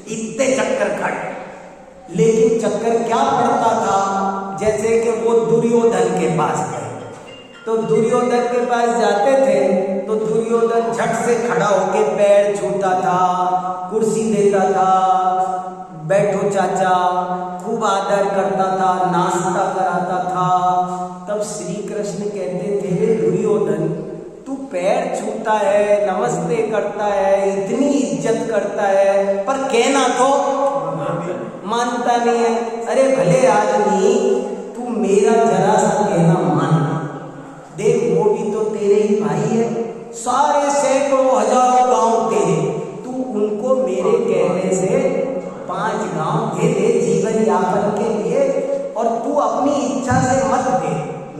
इतने चक्कर काटे। लेकिन चक्कर क्या पड़ता था? जैसे कि वो दुर्योधन के पास गए, तो दुर्योधन के पास जाते थे तो दुर्योधन झट से खड़ा होके पैर छूता था, कुर्सी देता था, बैठो चाचा, खूब आदर करता था, नाश्ता कराता था। तब श्री कृष्ण कहते थे, दुर्योधन तू पैर छूता है, नमस्ते करता है, इतनी इज्जत करता है, पर कहना तो मानता नहीं है। अरे भले आदमी, तू मेरा जरा सा कहना मान। देख, वो भी तो तेरे ही भाई है, सारे सैकड़ों हजारों गांव तेरे, तू उनको मेरे कहने से 5 गांव दे दे जीवन यापन के लिए, और तू अपनी इच्छा से मत दे,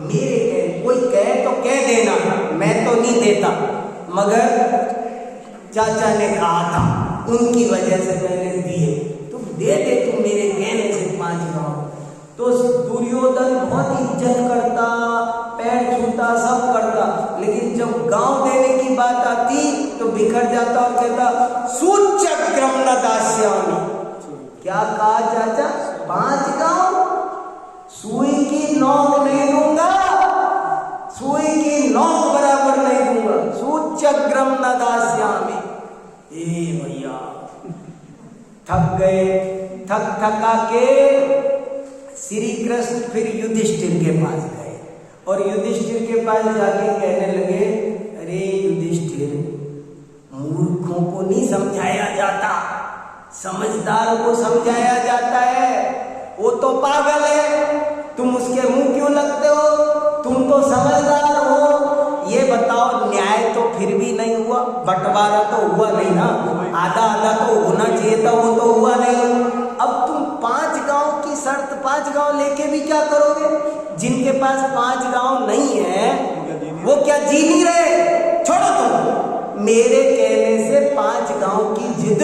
मेरे कह, कोई कहे तो कह देना, मैं तो नहीं देता, मगर चाचा ने कहा था, उनकी वजह से मैंने दिए, तू दे दे, तू मेरे कहने से 5 गांव। तो दुर्योधन बहुत इज्जत करता, पैर छूता, सब करता, लेकिन जब गांव देने की बात आती तो बिखर जाता और कहता, सूच्यग्रम न दास्यामि। क्या कहा चाचा? 5 गांव? सुई की नोक नहीं दूंगा, सुई की नोक बराबर नहीं दूंगा, सूच्यग्रम न दास्यामि। ए भैया, थक गए। थका के श्री कृष्ण फिर युधिष्ठिर के पास गए और युधिष्ठिर के पास जाके कहने लगे, अरे युधिष्ठिर, मूर्खों को नहीं समझाया जाता, समझदार को समझाया जाता है। वो तो पागल है, तुम उसके मुंह क्यों लगते हो? तुम तो समझदार हो। ये बताओ, न्याय तो फिर भी नहीं हुआ, बंटवारा तो हुआ नहीं ना, आधा आधा तो होना चाहिए था, वो तो हुआ नहीं। अब तुम 5 गांव की शर्त, 5 गांव लेके भी क्या करोगे? जिनके पास 5 गांव नहीं है वो क्या जी नहीं रहे? छोड़ो तुम, मेरे कहने से 5 गांव की जिद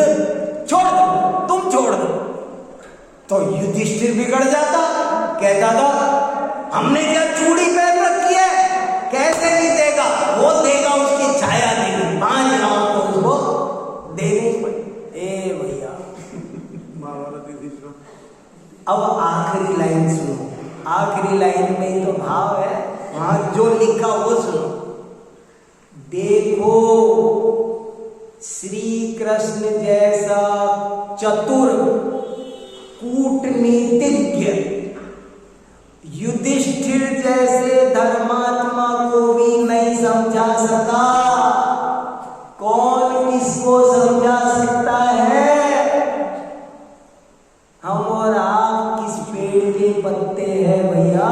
छोड़ दो, तुम छोड़ दो। तो युधिष्ठिर बिगड़ जाता, कहता था हमने क्या चूड़ी पहन रखी है, कैसे नहीं देगा? वो देगा, उसकी छाया देगी, 5 गांव को उसको देनी पड़ी। ए भैया, अब आखिरी लाइन सुनो, आखिरी लाइन में ही तो भाव है, वहां जो लिखा वो सुनो। देखो, श्री कृष्ण जैसा चतुर कूटनीतिज्ञ युधिष्ठिर जैसे धर्मात्मा को भी नहीं समझा सका, कौन किसको समझा सकता है? हम और आप किस पेड़ के पत्ते हैं भैया?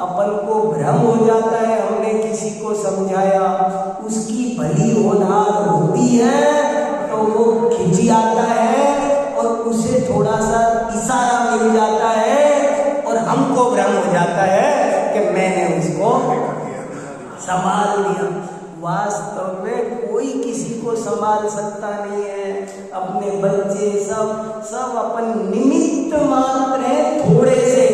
अपन को भ्रम हो जाता है, हमने किसी को समझाया, उसकी भली होनहार होती है तो वो खिंची आता है और उसे थोड़ा सा इशारा मिल जाता है और हमको भ्रम हो जाता है कि मैंने उसको संभाल लिया। वास्तव में कोई किसी को संभाल सकता नहीं है। अपने बच्चे सब अपन निमित्त मात्र हैं, थोड़े से,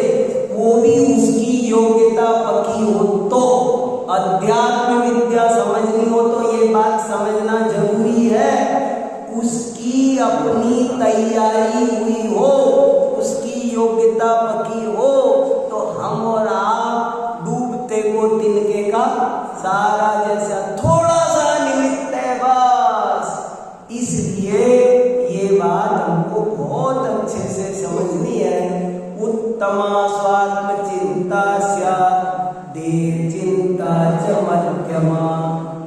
वो भी उसकी योग्यता पकी हो तो। अध्यात्म विद्या समझनी हो तो ये बात समझना जरूरी है, उसकी अपनी तैयारी हुई हो, उसकी योग्यता पकी हो तो हम और आप डूबते को तिनके का सारा जैसा थोड़ा सा निमित्त है बस। इसलिए ये बात हमको बहुत अच्छे से समझनी है। उत्तमा स्वात्म चिंता स्यात्, देह चिंता च मध्यमा,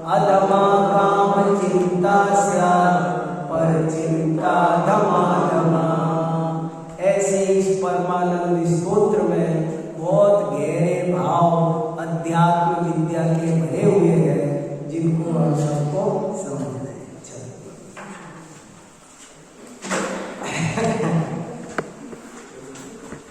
अधमा काम चिंता स्यात्, पर चिंता धमा धमा। ऐसे इस परमानंद स्तोत्र